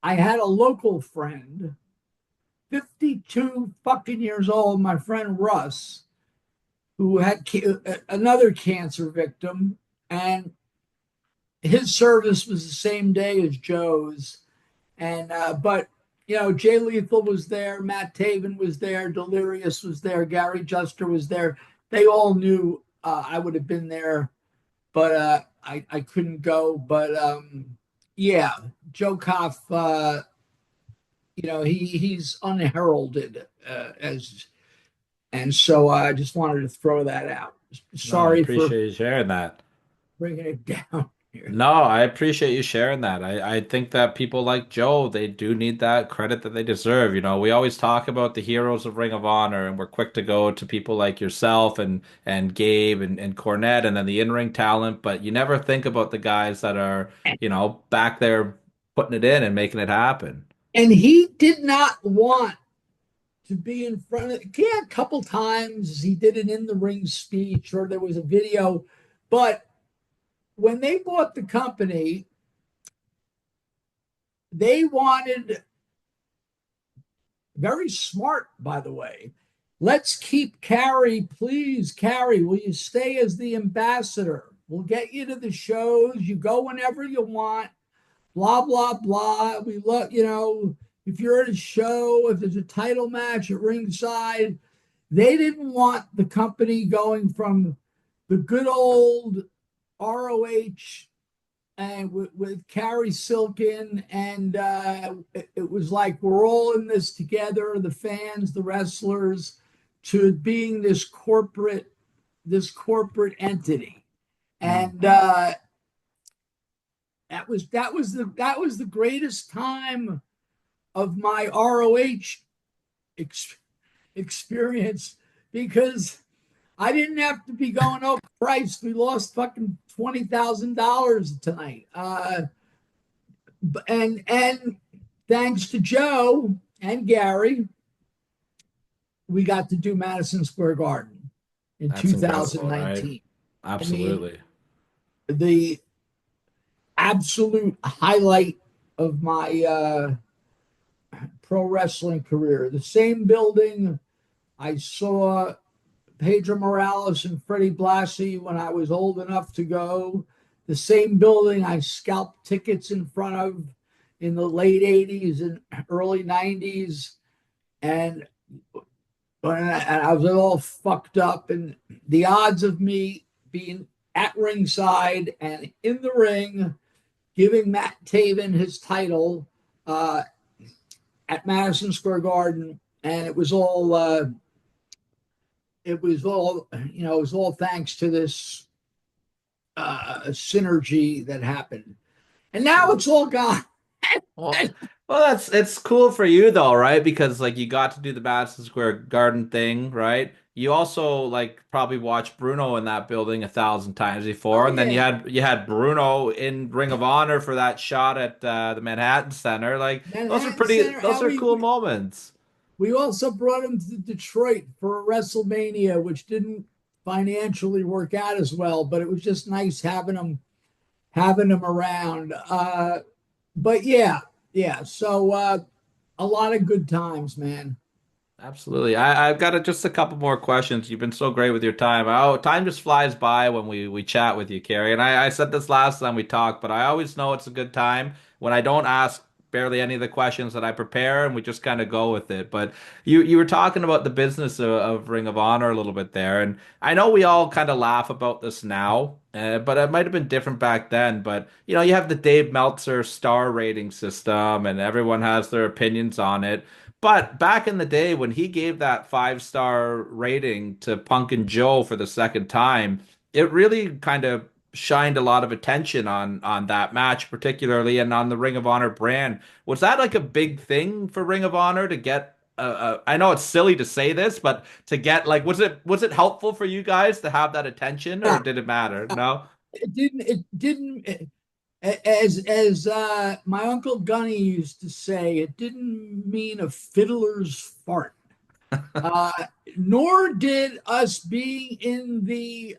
I had a local friend, 52 fucking years old, my friend Russ, who had another cancer victim, and his service was the same day as Joe's. And but Jay Lethal was there, Matt Taven was there, Delirious was there, Gary Juster was there. They all knew I would have been there, but I couldn't go. But yeah, Joe Koff, he's unheralded as, and so I just wanted to throw that out. No, I Sorry for appreciate you sharing that. bringing it down here. No, I appreciate you sharing that. I think that people like Joe, they do need that credit that they deserve. You know, we always talk about the heroes of Ring of Honor, and we're quick to go to people like yourself and Gabe and Cornette and then the in-ring talent, but you never think about the guys that are, back there putting it in and making it happen. And he did not want to be in front of, yeah, a couple times he did an in the ring speech or there was a video, but when they bought the company, they wanted, very smart, by the way, let's keep Cary, please. Cary, will you stay as the ambassador? We'll get you to the shows. You go whenever you want. Blah, blah, blah. We love, if you're at a show, if there's a title match at ringside, they didn't want the company going from the good old ROH and with Cary Silkin, and it was like we're all in this together, the fans, the wrestlers, to being this corporate entity, and that was the greatest time of my ROH experience, because I didn't have to be going, oh Christ, we lost fucking $20,000 tonight. And thanks to Joe and Gary, we got to do Madison Square Garden in That's 2019. right? Absolutely. I mean, the absolute highlight of my pro wrestling career. The same building I saw Pedro Morales and Freddie Blassie when I was old enough to go. The same building I scalped tickets in front of in the late 80s and early 90s. And I was all fucked up. And the odds of me being at ringside and in the ring, giving Matt Taven his title at Madison Square Garden, and it was all thanks to this synergy that happened, and now it's all gone. Well, it's cool for you though, right? Because like you got to do the Madison Square Garden thing, right? You also like probably watched Bruno in that building 1,000 times before, Oh and then yeah, you had Bruno in Ring of Honor for that shot at the Manhattan Center. Like Manhattan Center. those And are cool moments. we also brought him to Detroit for a WrestleMania, which didn't financially work out as well, but it was just nice having him around. But yeah. So a lot of good times, man. Absolutely. I've got just a couple more questions. You've been so great with your time. Oh, time just flies by when we chat with you, Carrie. And I said this last time we talked, but I always know it's a good time when I don't ask barely any of the questions that I prepare and we just kind of go with it. But you were talking about the business of Ring of Honor a little bit there. And I know we all kind of laugh about this now, but it might have been different back then. But, you have the Dave Meltzer star rating system and everyone has their opinions on it. But back in the day when he gave that 5-star rating to Punk and Joe for the second time, it really kind of shined a lot of attention on that match particularly and on the Ring of Honor brand. Was that like a big thing for Ring of Honor to get I know it's silly to say this, but to get like was it helpful for you guys to have that attention or Yeah, did it matter? No? it didn't as my uncle Gunny used to say, it didn't mean a fiddler's fart. Uh, Nor did us being in the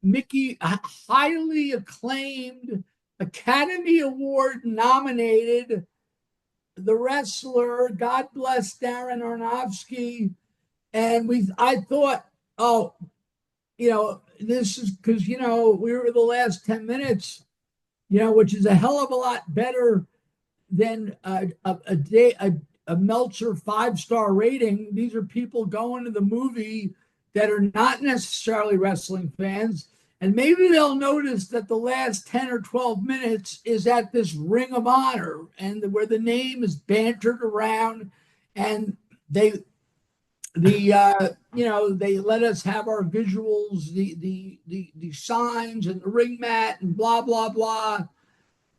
Mickey highly acclaimed Academy Award nominated The Wrestler, God bless Darren Aronofsky. And I thought, oh, this is because, we were the last 10 minutes, which is a hell of a lot better than a Meltzer 5-star rating. These are people going to the movie that are not necessarily wrestling fans. And maybe they'll notice that the last 10 or 12 minutes is at this Ring of Honor, and where the name is bantered around, and they they let us have our visuals, the signs and the ring mat and blah blah blah.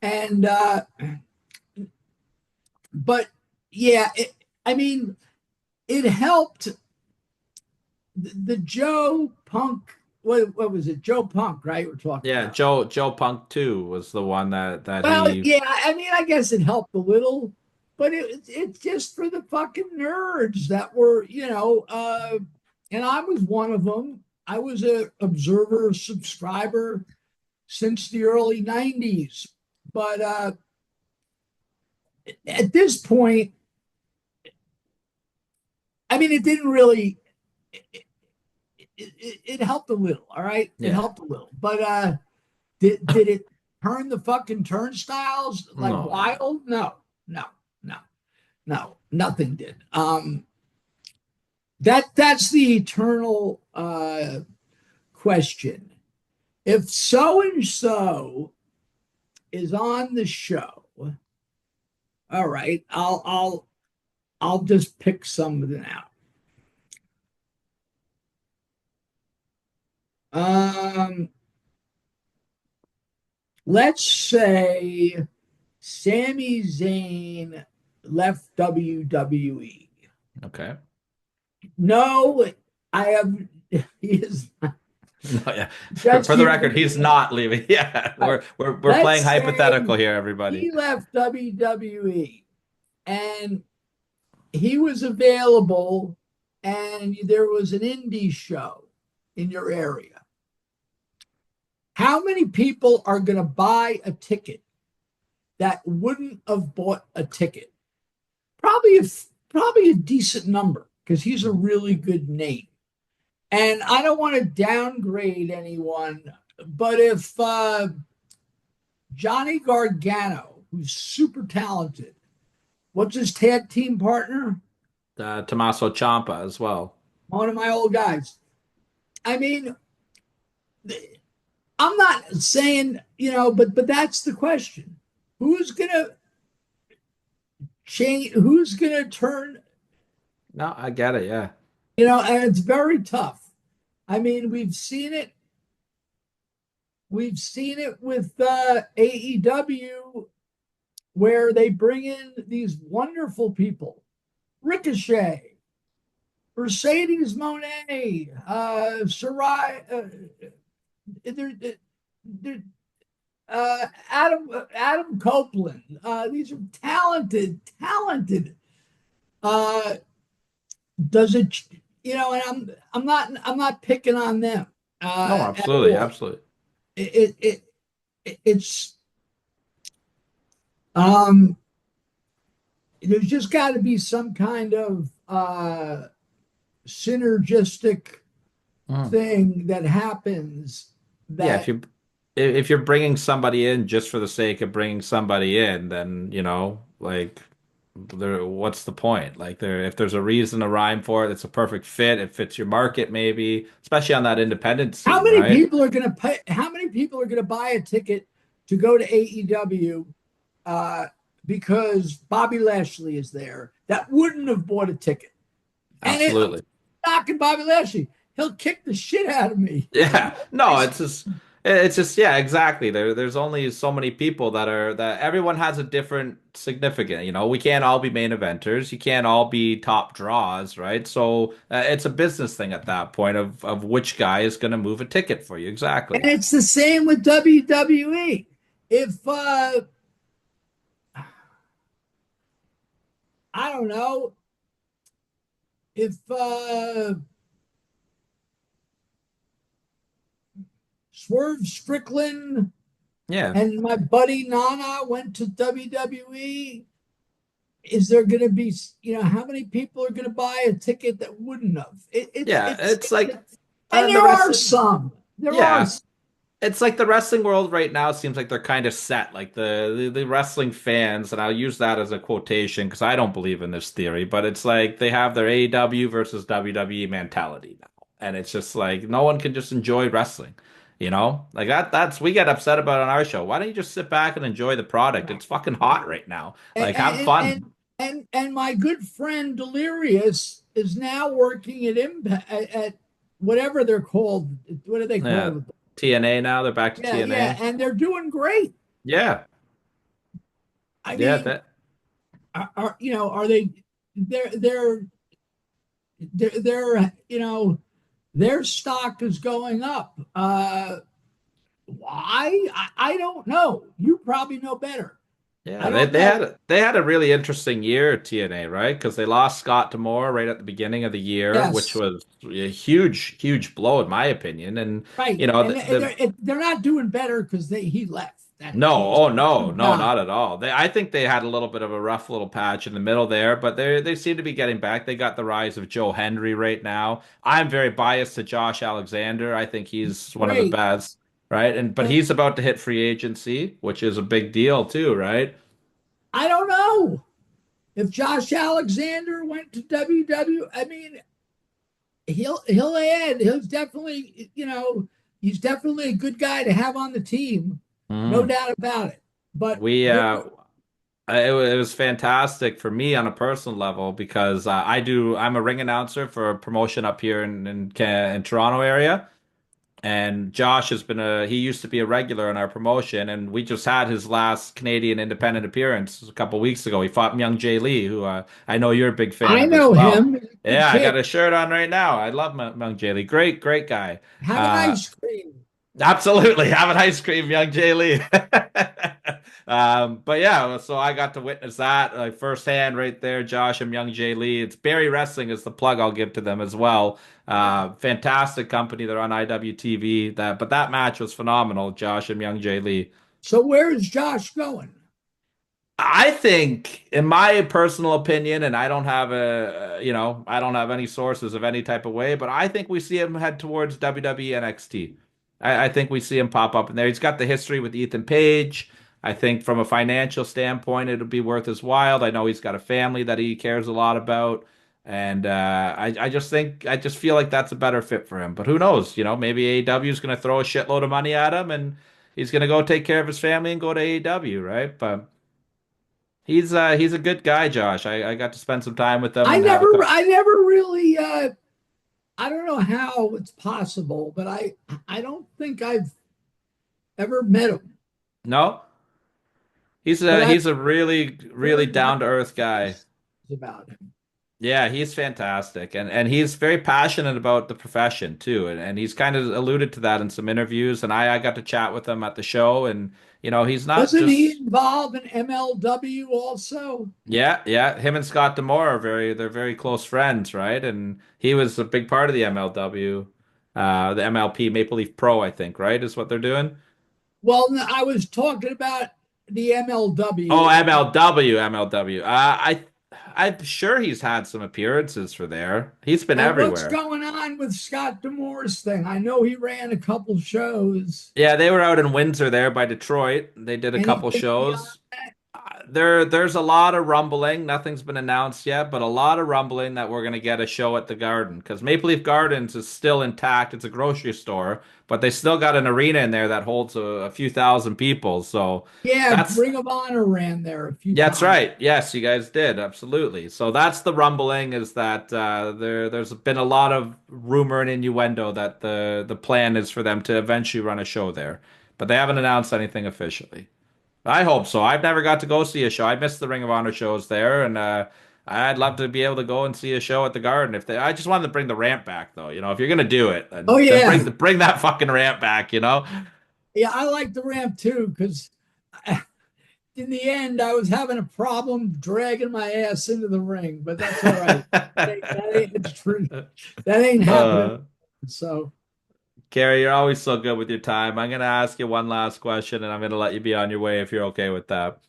And but yeah, it helped the Joe Punk. What was it? Joe Punk, right? We're talking about. Joe Punk 2 was the one that Well, he. yeah, I guess it helped a little, but it's just for the fucking nerds that were, and I was one of them. I was a observer subscriber since the early 90s. But at this point, it didn't really, it helped a little, all right? It helped a little. But did it turn the fucking turnstiles like wild? No, nothing did. That's the eternal question. If so and so is on the show, all right, I'll just pick something out. Let's say Sami Zayn left WWE. Okay. No, I have. He is. No, yeah. For the record, he's not leaving. Yeah, we're playing hypothetical here, everybody. He left WWE, and he was available, and there was an indie show in your area. How many people are going to buy a ticket that wouldn't have bought a ticket? Probably a decent number, because he's a really good name. And I don't want to downgrade anyone, but if Johnny Gargano, who's super talented, what's his tag team partner? Tommaso Ciampa as well. One of my old guys. I'm not saying, but that's the question. Who's gonna change? Who's gonna turn? No, I get it. Yeah. And it's very tough. We've seen it. We've seen it with AEW, where they bring in these wonderful people, Ricochet, Mercedes Moné, Sarai, Adam Copeland. These are talented. Does it? And I'm not picking on them. No, absolutely. It's there's just got to be some kind of synergistic thing that happens. That if you're bringing somebody in just for the sake of bringing somebody in, then what's the point? If there's a reason, a rhyme for it, it's a perfect fit. It fits your market, maybe, especially on that independent scene. How many people are going to pay? How many people are going to buy a ticket to go to AEW because Bobby Lashley is there? That wouldn't have bought a ticket. Absolutely. And knocking Bobby Lashley, he'll kick the shit out of me. Yeah. No, it's just yeah, exactly. There's only so many people that everyone has a different significance. We can't all be main eventers. You can't all be top draws, right? So it's a business thing at that point of which guy is going to move a ticket for you. Exactly. And it's the same with WWE. If I don't know, if Swerve Strickland and my buddy Nana went to WWE, is there going to be, how many people are going to buy a ticket that wouldn't have? It's like And the there are wrestling, some. There are yeah. some. It's like the wrestling world right now seems like they're kind of set. Like the wrestling fans, and I'll use that as a quotation because I don't believe in this theory, but it's like they have their AEW versus WWE mentality now. And it's just like no one can just enjoy wrestling. Like that's we get upset about it on our show. Why don't you just sit back and enjoy the product? It's fucking hot right now. And Like have and fun. and and my good friend Delirious is now working at Impact at whatever they're called. What are they Yeah. called? TNA now, they're back to Yeah, yeah, TNA. and they're doing great. Yeah. I Yeah, mean, that are they? They're they're they're their stock is going up. Why? I don't know. You probably know better. Yeah, I they don't they know. had they had a really interesting year at TNA, right? Because they lost Scott D'Amore right at the beginning of the year, which Yes, was a huge, huge blow in my opinion. And right. you know, And they're not doing better because they he left. That no, he's oh a no, good no, guy. not at all. I think they had a little bit of a rough little patch in the middle there, but they seem to be getting back. They got the rise of Joe Hendry right now. I'm very biased to Josh Alexander. I think he's one of the Great. best, right? But And he's about to hit free agency, which is a big deal too, right? I don't know if Josh Alexander went to WW. I mean, he'll add. He's definitely he's definitely a good guy to have on the team, no Mhm. doubt about it. But We there, it was fantastic for me on a personal level because I'm a ring announcer for a promotion up here in Toronto area, and Josh has been he used to be a regular in our promotion, and we just had his last Canadian independent appearance a couple weeks ago. He fought Myung Jae Lee, who I know you're a big fan I of as know well. him. He's a good Yeah, I got kid. a shirt on right now. I love Myung Jae Lee. Great, great guy. Have an Uh, ice cream. Absolutely. Have an ice cream, young Jay Lee. But yeah, so I got to witness that like firsthand right there, Josh and young Jay Lee. It's Barry Wrestling is the plug I'll give to them as well. Fantastic company. They're on IWTV. But that match was phenomenal, Josh and young Jay Lee. So where is Josh going? I think, in my personal opinion, and I don't have I don't have any sources of any type of way, but I think we see him head towards WWE NXT. I think we see him pop up in there. He's got the history with Ethan Page. I think from a financial standpoint, it'll be worth his while. I know he's got a family that he cares a lot about. And I just feel like that's a better fit for him. But who knows? Maybe AEW is going to throw a shitload of money at him and he's going to go take care of his family and go to AEW, right? But he's a good guy, Josh. I got to spend some time with him and have a couple. I never really I don't know how it's possible, but I don't think I've ever met him. No, But I've he's a really really heard down to earth guy. nice about him. Yeah, he's fantastic, and he's very passionate about the profession too, and he's kind of alluded to that in some interviews. And I got to chat with him at the show, and he's not Wasn't he just. involved in MLW also? Yeah, yeah. Him and Scott D'Amore are they're very close friends, right? And he was a big part of the MLW, the MLP Maple Leaf Pro, I think, right? Is what they're doing. Well, I was talking about the Oh, MLW. MLW, MLW. I'm sure he's had some appearances for there. He's been And what's everywhere. going on with Scott Demore's thing? I know he ran a couple shows, Yeah, they were out in Windsor there by Detroit. They did a couple anything beyond shows. that? There's a lot of rumbling. Nothing's been announced yet, but a lot of rumbling that we're gonna get a show at the Garden because Maple Leaf Gardens is still intact. It's a grocery store, but they still got an arena in there that holds a few thousand people. So Yeah, that's Ring of Honor ran there a few that's times. right. Yes, you guys did. Absolutely. So that's the rumbling is that there's been a lot of rumor and innuendo that the plan is for them to eventually run a show there, but they haven't announced anything officially. I hope so. I've never got to go see a show. I missed the Ring of Honor shows there, and I'd love to be able to go and see a show at the Garden. I just wanted to bring the ramp back, though. If you're gonna do it, Oh then yeah, bring that fucking ramp back. yeah, I like the ramp too because in the end I was having a problem dragging my ass into the ring, but that's all right. That ain't it's true. That ain't happening. uh, So Cary, you're always so good with your time. I'm gonna ask you one last question, and I'm gonna let you be on your way if you're okay with that.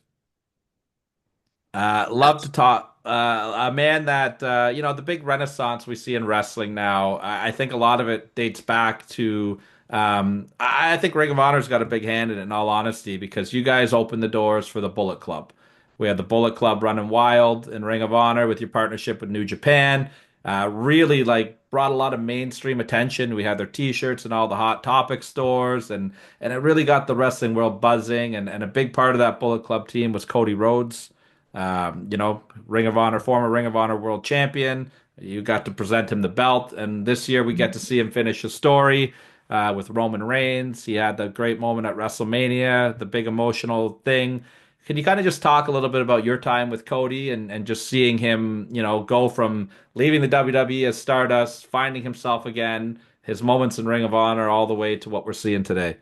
Love to talk. A man that, the big renaissance we see in wrestling now, I think a lot of it dates back to, I think Ring of Honor's got a big hand in it, in all honesty, because you guys opened the doors for the Bullet Club. We had the Bullet Club running wild in Ring of Honor with your partnership with New Japan. Really like brought a lot of mainstream attention. We had their t-shirts in all the Hot Topic stores, and it really got the wrestling world buzzing. And a big part of that Bullet Club team was Cody Rhodes. Ring of Honor, former Ring of Honor world champion. You got to present him the belt, and this year we get to see him finish his story with Roman Reigns. He had the great moment at WrestleMania, the big emotional thing. Can you kind of just talk a little bit about your time with Cody and just seeing him, go from leaving the WWE as Stardust, finding himself again, his moments in Ring of Honor, all the way to what we're seeing today?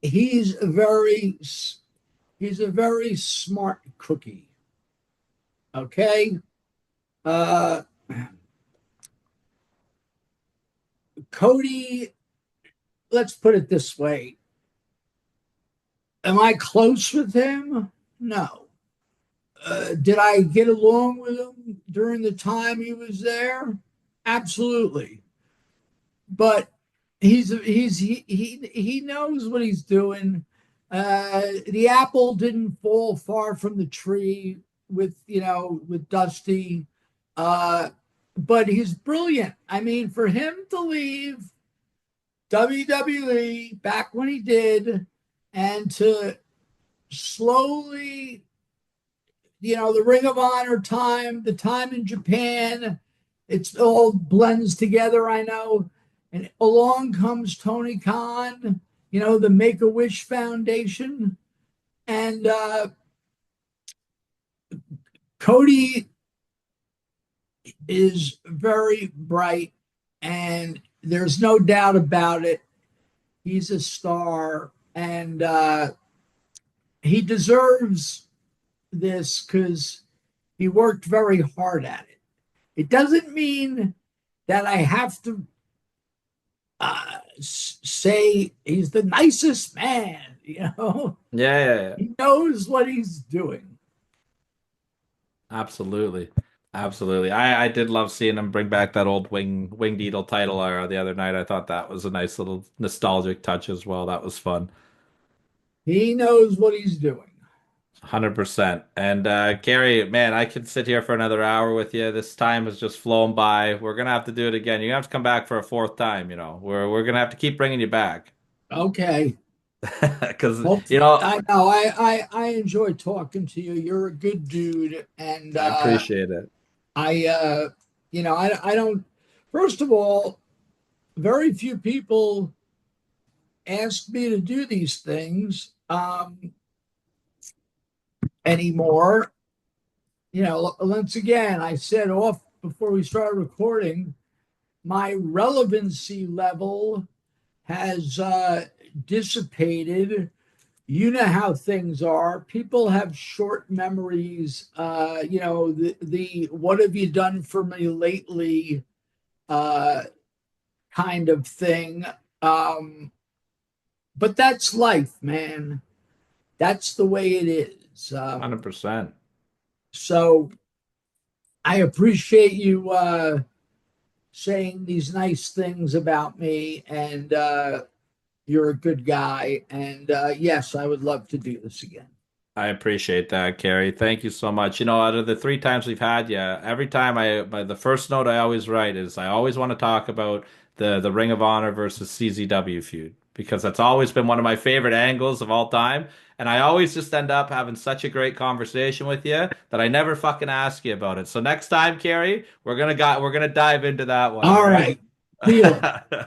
He's a very he's a very smart cookie. Okay. Uh, Cody, let's put it this way. Am I close with him? No. Did I get along with him during the time he was there? Absolutely. But he knows what he's doing. The apple didn't fall far from the tree with Dusty. But he's brilliant. I mean, for him to leave WWE back when he did, and to slowly, the Ring of Honor time, the time in Japan, it's all blends together, I know. And along comes Tony Khan, the Make a Wish Foundation. And Cody is very bright, and there's no doubt about it. He's a star, and he deserves this because he worked very hard at it. It doesn't mean that I have to say he's the nicest man, Yeah. He knows what he's doing. Absolutely. Absolutely. I did love seeing him bring back that old Winged Eagle title the other night. I thought that was a nice little nostalgic touch as well. That was fun. He knows what he's doing. 100%. And Cary, man, I could sit here for another hour with you. This time has just flown by. We're gonna have to do it again. You're gonna have to come back for a fourth time, We're gonna have to keep bringing you back. Okay. Because, Well, I know I enjoy talking to you. You're a good dude, and I appreciate it. I don't. First of all, very few people ask me to do these things anymore. Once again, I said off before we started recording, my relevancy level has dissipated. You know how things are. People have short memories. The what have you done for me lately kind of thing. But that's life, man. That's the way it is. 100%. So I appreciate you saying these nice things about me, and you're a good guy. And yes, I would love to do this again. I appreciate that, Cary. Thank you so much. Out of the three times we've had you, every time the first note I always write is I always want to talk about the Ring of Honor versus CZW feud because that's always been one of my favorite angles of all time. And I always just end up having such a great conversation with you that I never fucking ask you about it. So next time, Cary, we're gonna dive into that one. All right. Deal.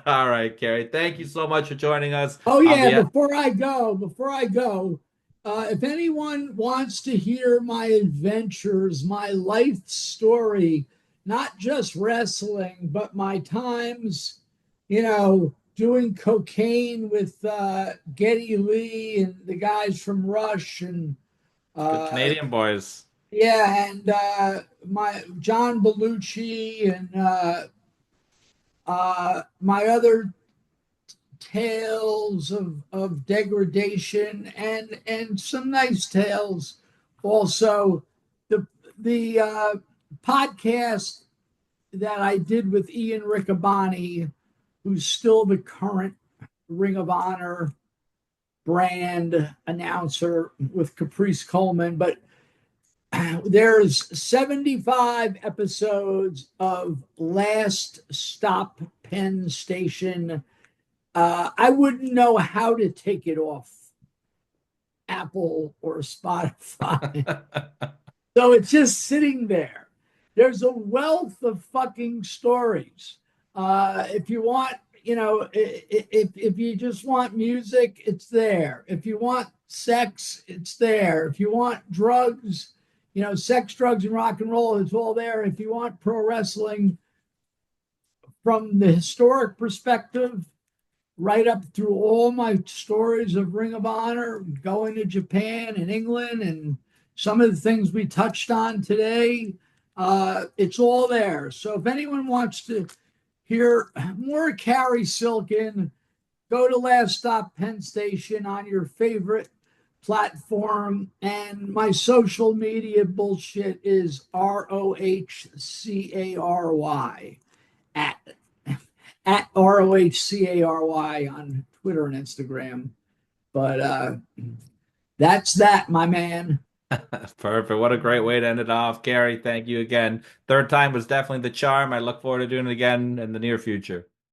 All right, Cary. Thank you so much for joining us. Oh yeah, before I go, if anyone wants to hear my adventures, my life story, not just wrestling, but my times, doing cocaine with Geddy Lee and the guys from Rush and Good Canadian boys. yeah, and my John Belushi and my other tales of degradation and some nice tales also the podcast that I did with Ian Riccaboni, who's still the current Ring of Honor brand announcer with Caprice Coleman, but there's 75 episodes of Last Stop Penn Station. I wouldn't know how to take it off Apple or Spotify. So it's just sitting there. There's a wealth of fucking stories. If you want, if you just want music, it's there. If you want sex, it's there. If you want drugs, sex, drugs, and rock and roll, it's all there. If you want pro wrestling from the historic perspective, right up through all my stories of Ring of Honor, going to Japan and England, and some of the things we touched on today, it's all there. So if anyone wants to hear more Cary Silkin, go to Last Stop Penn Station on your favorite platform. And my social media bullshit is ROHCARY at ROHCARY on Twitter and Instagram. But that's that, my man. Perfect. What a great way to end it off. Cary, thank you again. Third time was definitely the charm. I look forward to doing it again in the near future.